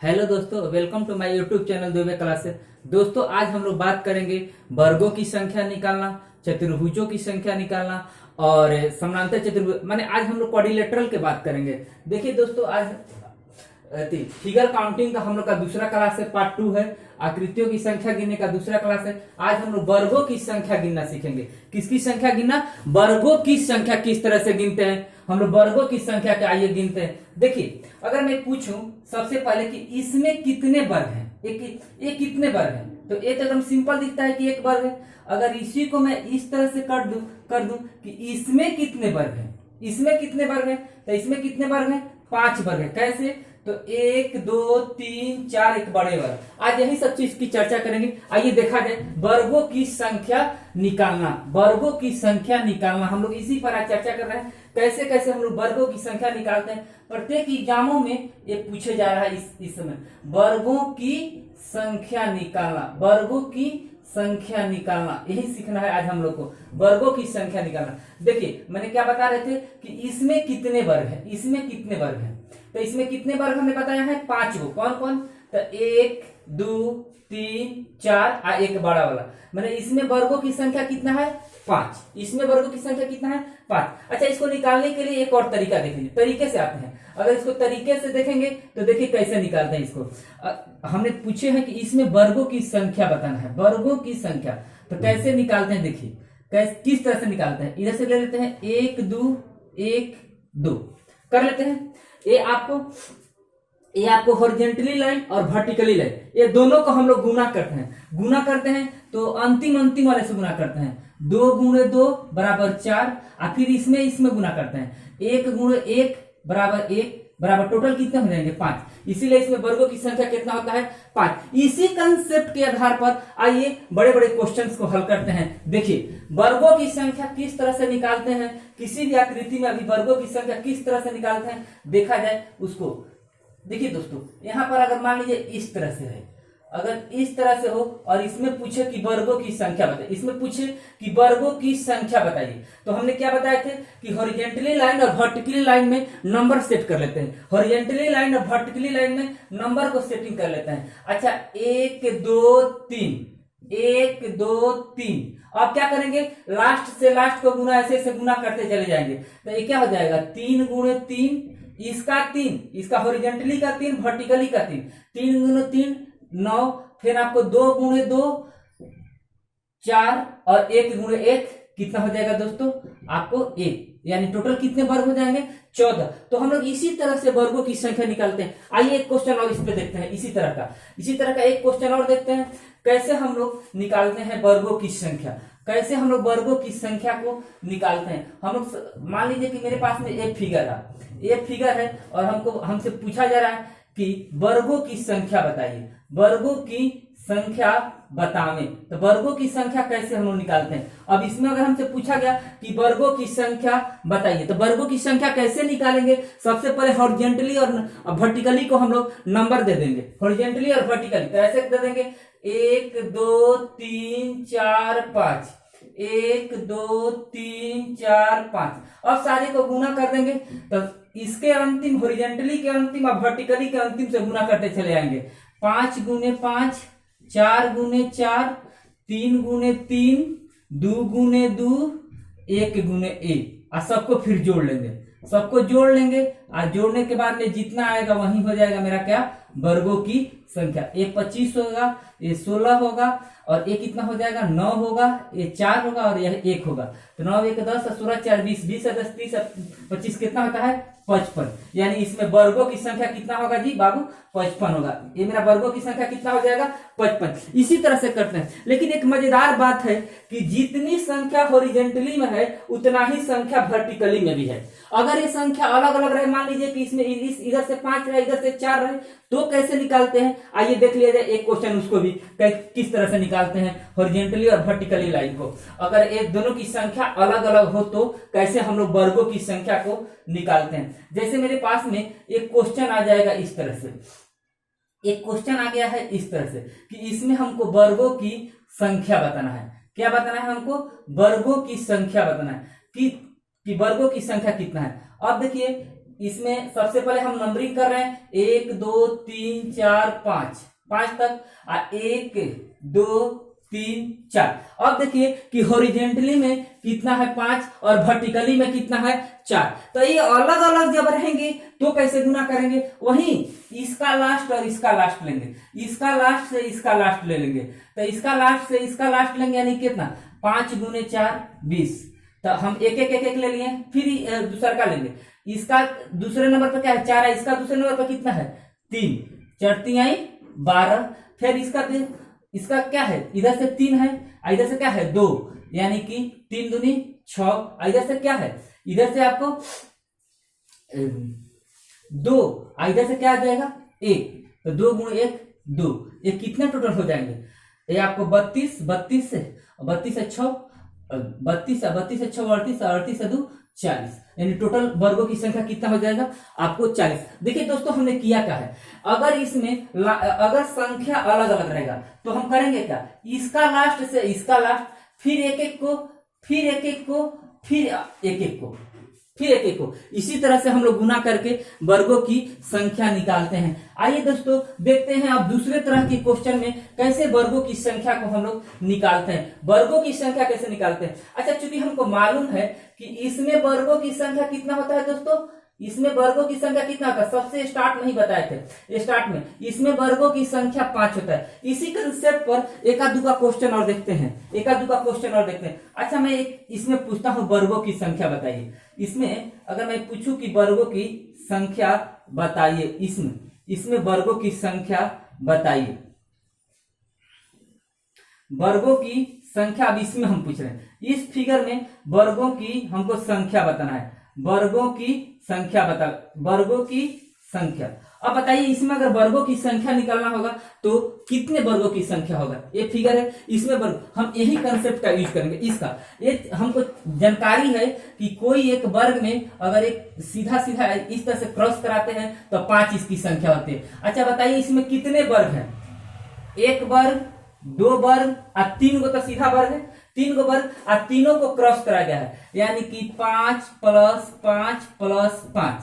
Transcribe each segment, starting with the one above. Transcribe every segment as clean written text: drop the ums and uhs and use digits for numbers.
Hello दोस्तों, welcome to my YouTube channel Dubey classes. दोस्तों, आज हम लोग बात करेंगे वर्गों की संख्या निकालना, चतुर्भुजों की संख्या निकालना और समानांतर चतुर्भुज माने आज हम लोग क्वाड्रिलेटरल के बात करेंगे। देखिए दोस्तों, आज फिगर काउंटिंग का हम लोग का दूसरा क्लास है, पार्ट 2 है। आकृतियों की संख्या गिनने का दूसरा क्लास है। आज हम लोग वर्गों की संख्या गिनना सीखेंगे। किसकी संख्या गिनना? वर्गों की संख्या किस तरह से गिनते हैं हम लोग। वर्गों की संख्या क्या आइए गिनते हैं। देखिए, अगर मैं पूछूं सबसे पहले कि इसमें कितने वर्ग हैं, एक कितने वर्ग हैं, तो ये तो एकदम सिंपल दिखता है कि एक वर्ग है। अगर इसी को मैं इस तरह से कर दूं कि इसमें कितने वर्ग हैं, इसमें कितने वर्ग हैं, तो इसमें कितने वर्ग हैं? 5 वर्ग है। कैसे? तो 1 2 3 4 एक बड़े वर्ग। आज यही सब चीज की चर्चा करेंगे। आइए देखा जाए वर्गों की संख्या निकालना। वर्गों की संख्या निकालना हम लोग इसी पर आज चर्चा कर रहे हैं। कैसे कैसे हम लोग वर्गों की संख्या निकालते हैं। प्रत्येक एग्जामों में ये पूछे जा रहा है इस समय वर्गों की संख्या निकालना। वर्गों की संख्या निकालना यही सीखना है आज हम लोग को, वर्गों की संख्या निकालना। देखिए, मैंने क्या बता रहे थे कि इसमें कितने वर्ग हैं, इसमें कितने वर्ग हैं। तो इसमें कितने वर्ग हमने बताया है? 5 को। कौन कौन? तो 1 2 3 4 और एक बड़ा वाला। मैंने इसमें वर्गों की संख्या कितना है? 5। इसमें वर्गों की संख्या कितना है? 5। अच्छा, इसको निकालने के लिए एक और तरीका देखेंगे। तरीके से आते हैं। अगर इसको तरीके से देखेंगे तो देखिए कैसे निकालते हैं इसको। हमने पूछे हैं कि इसमें वर्गों की संख्या बताना है, वर्गों की संख्या। तो कैसे निकालते हैं देखिए, किस तरह से निकालते हैं। इधर से ले लेते हैं 1 2 1 2 कर लेते हैं। ये आपको हॉरिजॉन्टली लाइन और वर्टिकली लाइन, ये दोनों को हम लोग गुना करते हैं तो अंतिम वाले से गुना करते हैं। 2 गुणे 2 बराबर 4 और फिर इसमें गुना करते हैं। 1 गुणे 1 बराबर 1 बराबर टोटल कितने हो जाएंगे? 5। इसीलिए इसमें वर्गों की संख्या कितना होता है? 5। इसी कंसेप्ट के आधार पर आइए बड़े बड़े क्वेश्चंस को हल करते हैं। देखिए, वर्गों की संख्या किस तरह से निकालते हैं, किसी भी आकृति में अभी वर्गों की संख्या किस तरह से निकालते हैं देखा जाए उसको। देखिए दोस्तों, यहां पर अगर मान लीजिए इस तरह से है, अगर इस तरह से हो और इसमें पूछे कि वर्गों की संख्या बताइए, इसमें पूछे कि वर्गों की संख्या बताइए, तो हमने क्या बताए थे कि हॉरिजॉन्टली लाइन और वर्टिकली लाइन में नंबर सेट कर लेते हैं। हॉरिजॉन्टली लाइन और वर्टिकली लाइन में नंबर को सेटिंग कर लेते हैं। अच्छा, 1 2 3 1 2 3। अब क्या करेंगे? लास्ट से लास्ट को गुना ऐसे गुना करते चले जाएंगे। तो ये क्या हो जाएगा? 3 गुणे 3, इसका 3, इसका हॉरिजॉन्टली का 3, वर्टिकली का 3, 3 गुणे 3 9। फिर आपको 2 गुणे 2 4 और 1 गुणे 1 कितना हो जाएगा दोस्तों? आपको 1। यानी टोटल कितने वर्ग हो जाएंगे? 14। तो हम लोग इसी तरह से वर्गों की संख्या निकालते हैं। आइए एक क्वेश्चन और इस पे देखते हैं। इसी तरह का एक क्वेश्चन और देखते हैं कैसे हम लोग निकालते हैं वर्गों की संख्या। कैसे हम लोग वर्गों की संख्या को निकालते हैं। हम लोग मान लीजिए कि मेरे पास में एक फिगर है और हमसे पूछा जा रहा है कि वर्गों की संख्या बताइए, वर्गों की संख्या बतावें। तो वर्गों की संख्या कैसे हम लोग निकालते हैं। अब इसमें अगर हमसे पूछा गया कि वर्गों की संख्या बताइए, तो वर्गों की संख्या कैसे निकालेंगे। सबसे पहले हॉरिजॉन्टली और वर्टिकली को हम लोग नंबर दे देंगे। हॉरिजॉन्टली और वर्टिकली तो ऐसे दे देंगे 1 2 3 4 5, 1 2 3 4 5। अब सारे को गुना कर देंगे तो इसके अंतिम हॉरिजॉन्टली के अंतिम और वर्टिकली के अंतिम से गुना करते चले आएंगे। 5 गुणे 5, 4 गुणे 4, 3 गुणे 3, 2 गुणे 2, 1 गुणे 1। और सबको फिर जोड़ लेंगे और जोड़ने के बाद में जितना आएगा वही हो जाएगा मेरा क्या? वर्गों की संख्या। ये 25 होगा, ये 16 होगा और ये कितना हो जाएगा? 9 होगा, ये 4 होगा और यह 1 होगा। तो 9 1 10 16 4 20, 20 10 30 25 कितना होता है? 55। यानी इसमें वर्गों की संख्या कितना होगा जी बाबू? 55 होगा। ये मेरा वर्गों की संख्या कितना हो जाएगा? 55। इसी तरह से करते हैं। लेकिन एक मजेदार बात है कि जितनी संख्या हॉरिजॉन्टली में है उतना ही संख्या वर्टिकली में भी है। अगर ये संख्या अलग अलग रहे, मान लीजिए कि इसमें इधर से 5 रहे, इधर से 4 रहे, तो कैसे निकालते हैं। आइए देख लिया जाए एक क्वेश्चन, उसको भी किस तरह से निकालते हैं हॉरिजॉन्टली और वर्टिकली लाइन को। अगर ये दोनों की संख्या अलग अलग हो तो कैसे हम लोग वर्गों की संख्या को निकालते हैं। जैसे मेरे पास में एक क्वेश्चन आ जाएगा इस तरह से, एक क्वेश्चन आ गया है इस तरह से कि इसमें हमको वर्गों की संख्या बताना है। क्या बताना है हमको? वर्गों की संख्या बताना है कि वर्गों की संख्या कितना है। अब देखिए इसमें सबसे पहले हम नंबरिंग कर रहे हैं 1 2 3 4 5 5 तक, 1 2 3 4। अब देखिए कि हॉरिजेंटली में कितना है 5 और वर्टिकली में कितना है 4। तो ये अलग अलग जब रहेंगे तो कैसे गुना करेंगे, वहीं इसका लास्ट और इसका लास्ट लेंगे, इसका लास्ट से इसका लास्ट ले लेंगे, तो इसका लास्ट से इसका लास्ट लेंगे, यानी कितना 5 गुने 4 20। तो हम एक एक एक एक ले लिए, फिर दूसरा का लेंगे, इसका दूसरे नंबर पर क्या है 4 है, इसका दूसरे नंबर पर कितना है 3, 4 3 12। फिर इसका क्या है, इधर से 3 है, इधर से क्या है 2, यानी कि 3 दूनी 6, इधर से क्या है, इधर से आपको 2, इधर से क्या आ जाएगा 1, तो 2 गुणे 1 2, ये कितने टोटल हो जाएंगे, ये आपको 32 32 से 6 32 से 6 38 38 से 2 40, यानी टोटल वर्गों की संख्या कितना हो जाएगा आपको 40। देखिए दोस्तों हमने किया क्या है, अगर इसमें अगर संख्या अलग अलग रहेगा तो हम करेंगे क्या, इसका लास्ट से इसका लास्ट, फिर एक एक को, फिर एक एक को, फिर एक एक को, फिर एक एक को, इसी तरह से हम लोग गुना करके वर्गों की संख्या निकालते हैं। आइए दोस्तों देखते हैं अब दूसरे तरह की क्वेश्चन में कैसे वर्गों की संख्या को हम लोग निकालते हैं। वर्गों की संख्या कैसे निकालते हैं, अच्छा चूंकि हमको मालूम है कि इसमें वर्गों की संख्या कितना होता है दोस्तों, इसमें वर्गों की संख्या कितना होता है, सबसे स्टार्ट में ही बताए थे, स्टार्ट में इसमें वर्गों की संख्या 5 होता है। इसी कंसेप्ट पर एक आध का क्वेश्चन और देखते हैं, एक आध का क्वेश्चन और देखते हैं। अच्छा मैं एक इसमें पूछता हूं वर्गों की संख्या बताइए, इसमें अगर मैं पूछूं कि वर्गों की संख्या बताइए, इसमें वर्गों की संख्या बताइए, वर्गों की संख्या अब इसमें हम पूछ रहे हैं, इस फिगर में वर्गों की हमको संख्या बताना है, वर्गों की संख्या बता, वर्गों की संख्या। अब बताइए इसमें अगर वर्गों की संख्या निकालना होगा तो कितने वर्गों की संख्या होगा, ये फिगर है, इसमें वर्ग हम यही कंसेप्ट का यूज करेंगे। इसका ये हमको जानकारी है कि कोई एक वर्ग में अगर एक सीधा सीधा इस तरह से क्रॉस कराते हैं तो 5 इसकी संख्या होती है। अच्छा बताइए इसमें कितने वर्ग हैं, 1 वर्ग 2 वर्ग और 3 को तो सीधा वर्ग है, 3 को वर्ग और तीनों को क्रॉस करा गया है, यानी कि 5 + 5 + 5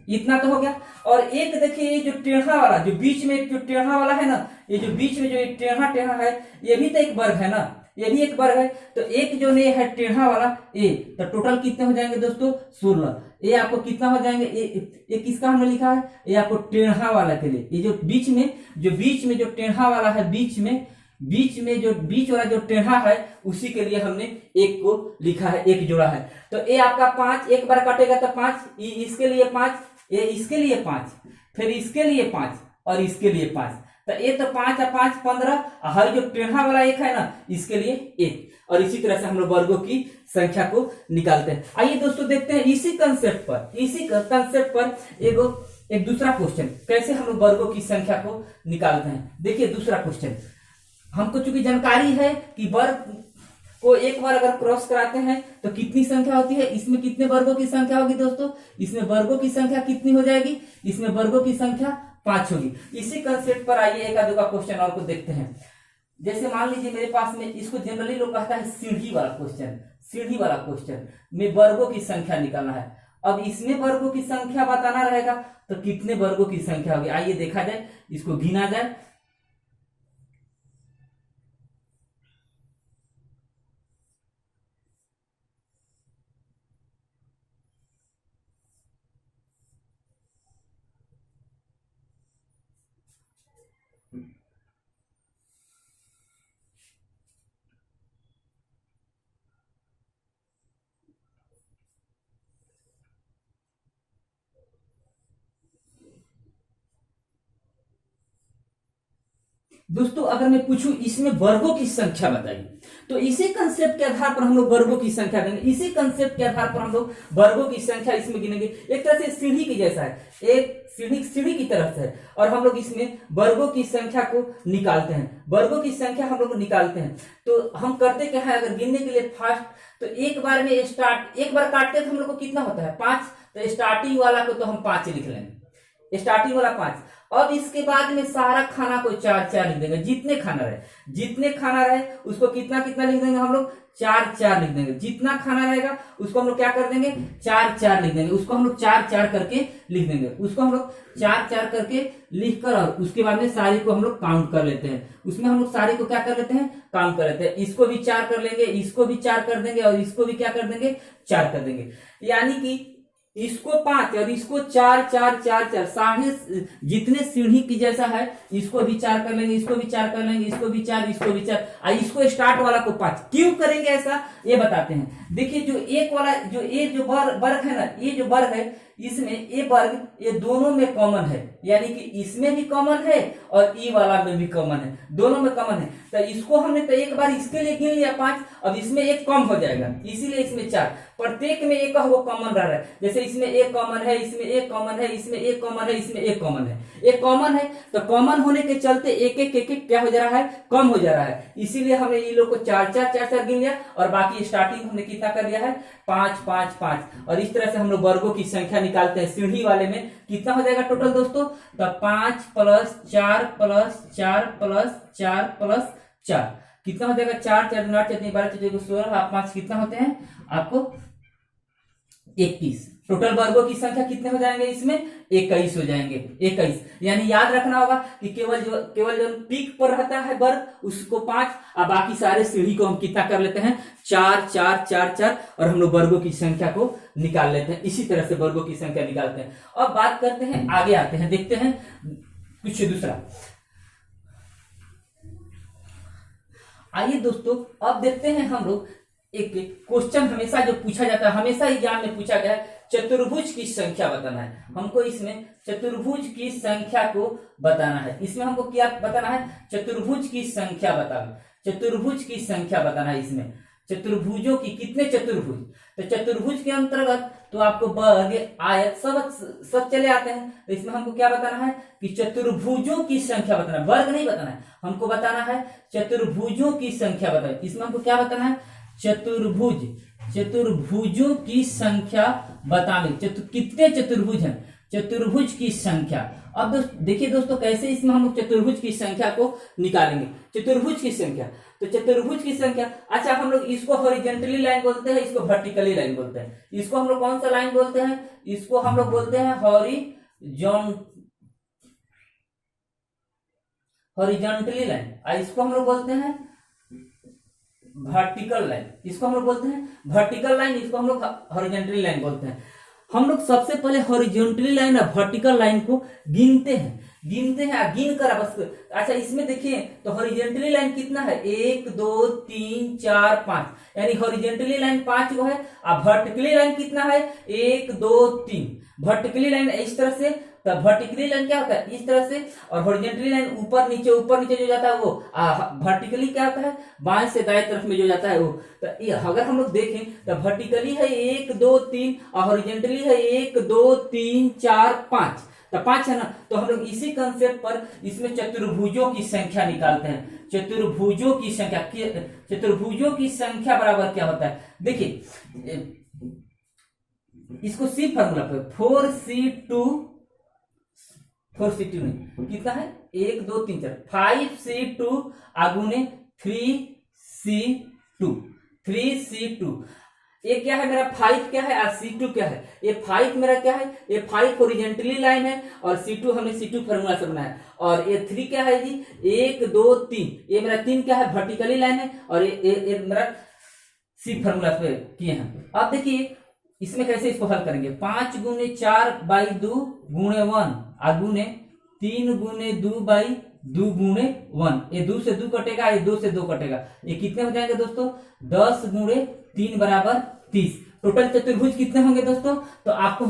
इतना तो हो गया। और एक देखिए ये जो टेढ़ा वाला, जो बीच में जो टेढ़ा वाला है ना, ये जो बीच में जो टेढ़ा टेढ़ा है ये भी तो एक वर्ग है ना, ये भी एक वर्ग है। तो एक जो ने है टेढ़ा वाला ए, तो टोटल कितने हो जाएंगे दोस्तों 16। ये आपको कितना हो जाएंगे, ये किसका हमने लिखा है, ये आपको टेढ़ा वाला के लिए, ये जो बीच में जो टेढ़ा वाला है, बीच में जो बीच वाला जो टेढ़ा है उसी के लिए हमने एक को लिखा है, एक जोड़ा है। तो ये आपका 5 एक बार काटेगा तो 5, इसके लिए 5, ये इसके लिए 5, फिर इसके लिए 5 और इसके लिए 5, तो ये तो 5 और 5 15, हर जो टेढ़ा वाला एक है ना इसके लिए 1। और इसी तरह से हम लोग वर्गों की संख्या को निकालते हैं। आइए दोस्तों देखते हैं इसी कंसेप्ट पर एक दूसरा क्वेश्चन, कैसे हम लोग वर्गों की संख्या को निकालते हैं। देखिए दूसरा क्वेश्चन, हमको चूंकि जानकारी है कि वर्ग को एक बार अगर क्रॉस कराते हैं तो कितनी संख्या होती है, इसमें कितने वर्गों की संख्या होगी दोस्तों, इसमें वर्गों की संख्या कितनी हो जाएगी, इसमें वर्गों की संख्या 5 होगी। इसी कंसेप्ट पर आइए एक आधे का क्वेश्चन और को देखते हैं। जैसे मान लीजिए मेरे पास में, इसको जनरली लोग कहता है सीढ़ी वाला क्वेश्चन में वर्गों की संख्या निकालना है। अब इसमें वर्गों की संख्या बताना रहेगा तो कितने वर्गों की संख्या होगी, आइए देखा जाए, इसको गिना जाए। दोस्तों अगर मैं पूछूं इसमें वर्गों की संख्या बताइए, तो इसी कंसेप्ट के आधार पर हम लोग वर्गों की संख्या देंगे, इसी कंसेप्ट के आधार पर हम लोग वर्गों की संख्या इसमें गिनेंगे। एक तरह से सीढ़ी की जैसा है, एक सीढ़ी की तरफ से, और हम लोग इसमें वर्गों की संख्या को निकालते हैं, वर्गों की संख्या हम लोग निकालते हैं। तो हम करते क्या है, अगर गिनने के लिए फास्ट तो एक बार में एक बार काटते तो हम लोग को कितना होता है 5, तो स्टार्टिंग वाला को तो हम 5 लिख लेंगे, स्टार्टिंग वाला 5। अब इसके बाद में सारा खाना को 4 4 लिख देंगे, जितने खाना रहे उसको कितना कितना लिख देंगे हम लोग 4 4 लिख देंगे। जितना खाना रहेगा उसको हम लोग क्या कर देंगे 4 4 लिख देंगे, उसको हम लोग 4 4 करके लिख देंगे, उसको हम लोग 4 4 करके लिख कर और उसके बाद में सारी को हम लोग काउंट कर लेते हैं। उसमें हम लोग सारी को क्या कर लेते हैं काउंट कर लेते हैं। इसको भी 4 कर लेंगे, इसको भी 4 कर देंगे और इसको भी क्या कर देंगे 4 कर देंगे। यानी कि इसको 5 और इसको 4 4 4 4 साढ़े जितने सीढ़ी की जैसा है इसको भी 4 कर लेंगे, इसको भी 4 कर लेंगे, इसको भी 4, इसको भी 4 और इसको स्टार्ट वाला को 5। क्यों करेंगे ऐसा ये बताते हैं। देखिए जो एक वाला जो ये जो वर्ग है ना, ये जो वर्ग है इसमें ये वर्ग ये दोनों में कॉमन है, यानी कि इसमें भी कॉमन है और ई वाला में भी कॉमन है, दोनों में कॉमन है। तो इसको हमने तो एक बार इसके लिए गिन लिया 5, अब इसमें एक कम हो जाएगा इसीलिए इसमें 4। प्रत्येक में एक वो कॉमन रह रहा है, जैसे इसमें एक कॉमन है, इसमें एक कॉमन है, इसमें एक कॉमन है, इसमें एक कॉमन है, एक कॉमन है। तो कॉमन होने के चलते एक एक क्या हो जा रहा है कम हो जा रहा है, इसीलिए हमने ये लोग को 4 4 4 4 गिन लिया और बाकी स्टार्टिंग हमने कितना कर लिया है 5 5 5। और इस तरह से हम लोग वर्गों की संख्या निकालते हैं। सीढ़ी वाले में कितना हो जाएगा टोटल दोस्तों, तो 5 + 4 + 4 + 4 + 4 कितना हो जाएगा 4 4 9 4 12 14 16 5 कितना होते हैं आपको 21। टोटल वर्गों की संख्या कितने हो जाएंगे इसमें 21 हो जाएंगे 21। यानी याद रखना होगा कि केवल जो पीक पर रहता है वर्ग उसको 5 और बाकी सारे सीढ़ी को हम कितना कर लेते हैं 4 4 4 4 और हम लोग वर्गों की संख्या को निकाल लेते हैं। इसी तरह से वर्गों की संख्या निकालते हैं। अब बात करते हैं आगे आते हैं, देखते हैं कुछ दूसरा। आइए दोस्तों अब देखते हैं हम लोग एक क्वेश्चन हमेशा जो पूछा जाता है, हमेशा एग्जाम में पूछा गया है, चतुर्भुज की संख्या बताना है हमको। इसमें चतुर्भुज की संख्या को बताना है, इसमें हमको क्या बताना है चतुर्भुज की संख्या बताना, चतुर्भुज की संख्या बताना है। इसमें चतुर्भुजों की कितने चतुर्भुज, तो चतुर्भुज के अंतर्गत तो आपको वर्ग आयत सब चले आते हैं। तो इसमें हमको क्या बताना है कि चतुर्भुजों की संख्या बताना है, वर्ग नहीं बताना है, हमको बताना है चतुर्भुजों की संख्या बताना। इसमें हमको क्या बताना है चतुर्भुजों की संख्या बताने, कितने चतुर्भुज हैं चतुर्भुज की संख्या। अब देखिए दोस्तों कैसे इसमें हम लोग चतुर्भुज की संख्या को निकालेंगे। चतुर्भुज की संख्या, तो चतुर्भुज की संख्या, अच्छा हम लोग इसको हॉरिजॉन्टली लाइन बोलते हैं, इसको वर्टिकली लाइन बोलते हैं। इसको हम लोग कौन सा लाइन बोलते हैं, इसको हम लोग बोलते हैं हॉरिजॉन्टली लाइन, और इसको हम लोग बोलते हैं वर्टिकल लाइन। इसको हम लोग बोलते हैं वर्टिकल लाइन, इसको हम लोग हॉरिजॉन्टली लाइन बोलते हैं। हम लोग सबसे पहले हॉरिजॉन्टली लाइन और वर्टिकल लाइन को गिनते हैं गिन कर बस। अच्छा इसमें देखिए तो हॉरिजॉन्टली लाइन कितना है 1 2 3 4 5, यानी हॉरिजॉन्टली लाइन 5 को है और वर्टिकली लाइन कितना है 1 2 3। वर्टिकली लाइन इस तरह से, तो वर्टिकली लाइन क्या होता है इस तरह से, और हॉरिजॉन्टली लाइन ऊपर नीचे जो जाता है वो वर्टिकली क्या होता है बाएं से दाएं तरफ में जो जाता है वो। तो अगर हम लोग देखें तो वर्टिकली है 1 2 3 और हॉरिजॉन्टली है 1 2 3 4 5, तो 5 है ना। तो हम लोग इसी कंसेप्ट पर इसमें चतुर्भुजों की संख्या निकालते हैं। चतुर्भुजों की संख्या बराबर क्या होता है, देखिए इसको सी फॉर्मूला पर 4C2 नहीं कितना है 1 2 3 4 5C2 आगुने 3C2 ये क्या है मेरा 5 क्या है और C2 क्या है, ये 5 मेरा क्या है, ये 5 हॉरिजॉन्टली लाइन है और C2 हमने C2 फॉर्मूला से बनाया, और ये 3 क्या है जी 1 2 3, ये मेरा 3 क्या है वर्टिकली लाइन है और ये मेरा C फॉर्मूला पे किए हैं। अब देखिए इसमें कैसे इसको हल करेंगे, 5 गुने 4/2 गुणे 1 आगुने 3 गुने 2/2 गुणे 1, ये 2 से 2 कटेगा, ये 2 से 2 कटेगा, ये कितने हो जाएंगे दोस्तों 10 गुणे 3 बराबर 30। टोटल चतुर्भुज कितने होंगे दोस्तों, तो आपको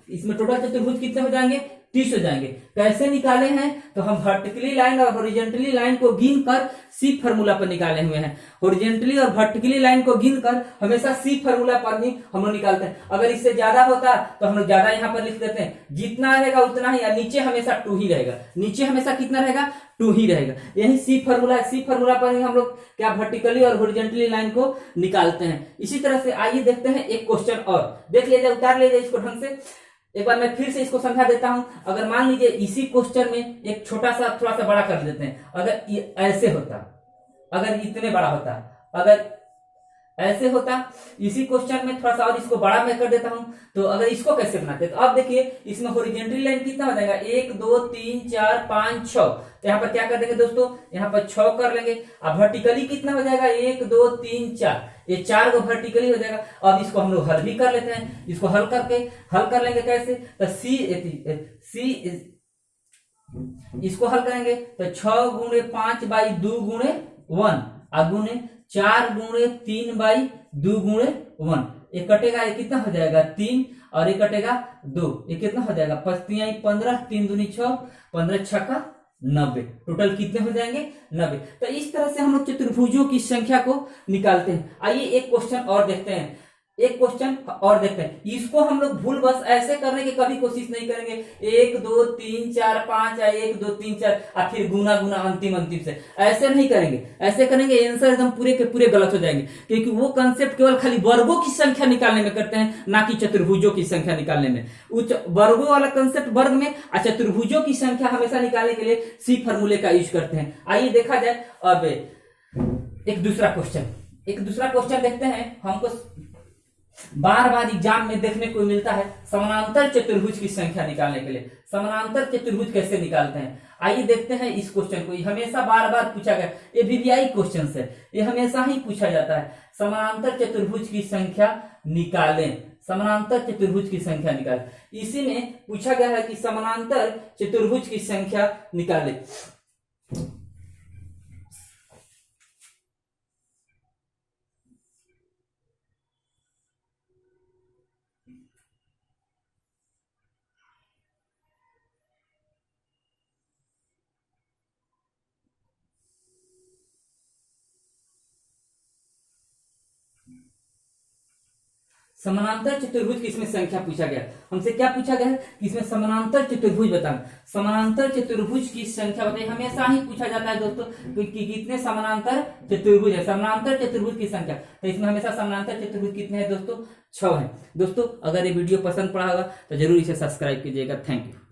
इसमें टोटल चतुर्भुज कितने हो जाएंगे 30 हो जाएंगे। कैसे निकाले हैं, तो हम वर्टिकली लाइन और हॉरिजॉन्टली लाइन को गिन कर सी फॉर्मूला पर निकाले हुए हैं। हॉरिजॉन्टली और वर्टिकली लाइन को गिन कर हमेशा सी फॉर्मूला पर ही हम लोग निकालते हैं। अगर इससे ज्यादा होता तो हम लोग ज्यादा यहाँ पर लिख देते हैं, जितना रहेगा उतना ही, नीचे हमेशा 2 ही रहेगा, नीचे हमेशा कितना रहेगा 2 ही रहेगा। यही सी फॉर्मूला पर ही हम लोग क्या वर्टिकली और हॉरिजॉन्टली लाइन को निकालते हैं। इसी तरह से आइए देखते हैं एक क्वेश्चन और, देख लीजिए उतार लीजिए इसको ढंग से। एक बार मैं फिर से इसको समझा देता हूं। अगर मान लीजिए इसी क्वेश्चन में एक छोटा सा थोड़ा सा बड़ा कर देते हैं, अगर ऐसे होता, अगर इतने बड़ा होता, अगर ऐसे होता, इसी क्वेश्चन में थोड़ा सा और इसको बड़ा मैं कर देता हूं, तो अगर इसको कैसे बनाते, तो अब देखिए इसमें हॉरिजॉन्टल लाइन कितना हो जाएगा, 1 2 3 4 5 6, तो यहाँ पर क्या कर देंगे दोस्तों, यहाँ पर 6 कर लेंगे। अब वर्टिकली कितना हो जाएगा, 1 2 3 4, ये 4 को वर्टिकली हो जाएगा। अब इसको हम लोग हल भी कर लेते हैं, इसको हल कर लेंगे कैसे, तो सी इसको हल करेंगे तो 6 गुणे 5 बाई 2 गुणे 1 गुणे 4 गुणे 3 बाई 2 गुणे 1, ये कटेगा, ये कितना हो जाएगा 3 और ये कटेगा 2, ये कितना हो जाएगा 5 3 15, 3 दूनी 6, 15 6 का 90, टोटल कितने हो जाएंगे 90। तो इस तरह से हम लोग चतुर्भुजों की संख्या को निकालते हैं। आइए एक क्वेश्चन और देखते हैं, इसको हम लोग भूल बस ऐसे करने की कभी कोशिश नहीं करेंगे, 1 2 3 4 5 या 1 2 3 4 और फिर गुना अंतिम से, ऐसे नहीं करेंगे। ऐसे करेंगे आंसर एकदम पूरे के पूरे गलत हो जाएंगे, क्योंकि वो कंसेप्ट केवल खाली वर्गों की संख्या निकालने में करते हैं, ना कि चतुर्भुजों की संख्या निकालने में। वर्गों वाला कंसेप्ट वर्ग में, और चतुर्भुजों की संख्या हमेशा निकालने के लिए सी फॉर्मूले का यूज करते हैं। आइए देखा जाए अब एक दूसरा क्वेश्चन देखते हैं। हमको बार बार एग्जाम में देखने को मिलता है समानांतर चतुर्भुज की संख्या निकालने के लिए। समानांतर चतुर्भुज कैसे निकालते हैं, आइए देखते हैं इस क्वेश्चन को। हमेशा बार बार पूछा गया, ये वीवीआई क्वेश्चन है, ये हमेशा ही पूछा जाता है। समानांतर चतुर्भुज की संख्या निकालें, समानांतर चतुर्भुज की संख्या निकालें। इसी में पूछा गया है कि समानांतर चतुर्भुज की संख्या निकालें। समानांतर चतुर्भुज की इसमें संख्या पूछा गया, हमसे क्या पूछा गया है कि इसमें समानांतर चतुर्भुज बताएं, समानांतर चतुर्भुज की संख्या बताइए। हमेशा ही पूछा जाता है दोस्तों कि कितने समानांतर चतुर्भुज है, समानांतर चतुर्भुज की संख्या, तो इसमें हमेशा समानांतर चतुर्भुज कितने हैं दोस्तों, 6 है। दोस्तों अगर ये वीडियो पसंद पड़ा होगा तो जरूर इसे सब्सक्राइब कीजिएगा। Thank you.